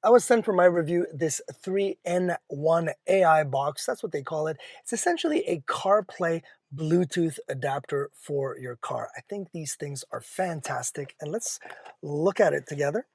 I was sent for my review this 3-in-1 AI box. That's what they call it. It's essentially a CarPlay Bluetooth adapter for your car. I think these things are fantastic, and let's look at it together.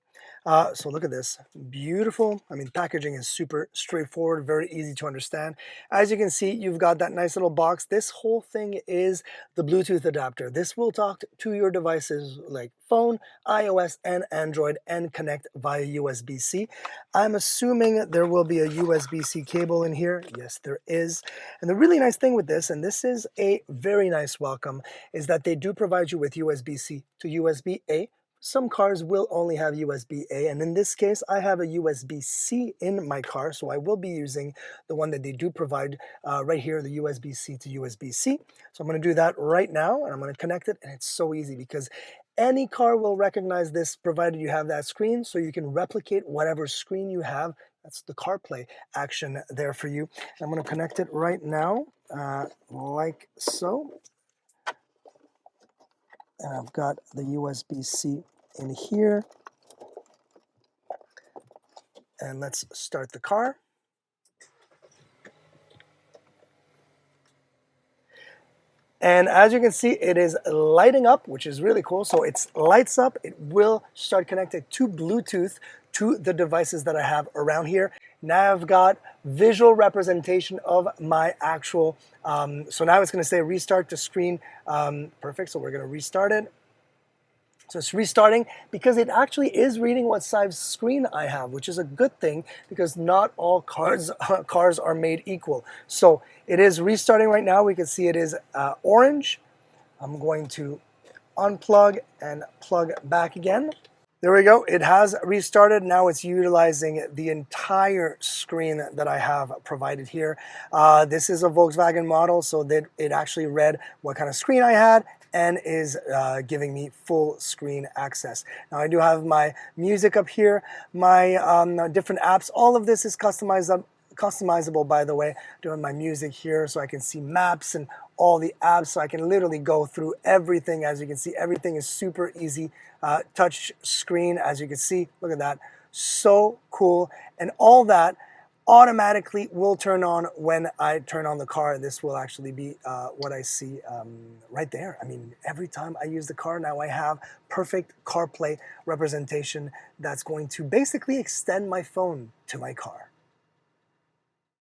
So look at this, beautiful. I mean, packaging is super straightforward, very easy to understand. As you can see, you've got that nice little box. This whole thing is the Bluetooth adapter. This will talk to your devices like phone, iOS, and Android and connect via USB-C. I'm assuming there will be a USB-C cable in here. Yes, there is. And the really nice thing with this, and this is a very nice welcome, is that they do provide you with USB-C to USB-A. Some cars will only have USB-A, and in this case, I have a USB-C in my car, so I will be using the one that they do provide right here, the USB-C to USB-C. So I'm going to do that right now, and I'm going to connect it, and it's so easy because any car will recognize this provided you have that screen, so you can replicate whatever screen you have. That's the CarPlay action there for you. And I'm going to connect it right now, like so. And I've got the USB-C in here. And let's start the car. And as you can see, it is lighting up, which is really cool. So it lights up. It will start connected to Bluetooth to the devices that I have around here. Now I've got visual representation of my actual, so now it's going to say restart the screen. Perfect, so we're going to restart it. So it's restarting because it actually is reading what size screen I have, which is a good thing because not all cars are made equal. So it is restarting right now. We can see it is orange. I'm going to unplug and plug back again. There we go. It has restarted. Now it's utilizing the entire screen that I have provided here. This is a Volkswagen model, so that it actually read what kind of screen I had and is giving me full screen access. Now I do have my music up here, my different apps. All of this is customizable, by the way. Doing my music here so I can see maps and all the apps, so I can literally go through everything. As you can see, everything is super easy. Touch screen, as you can see, look at that, so cool. And all that automatically will turn on when I turn on the car. This will actually be what I see right there. I mean, every time I use the car now, I have perfect CarPlay representation that's going to basically extend my phone to my car.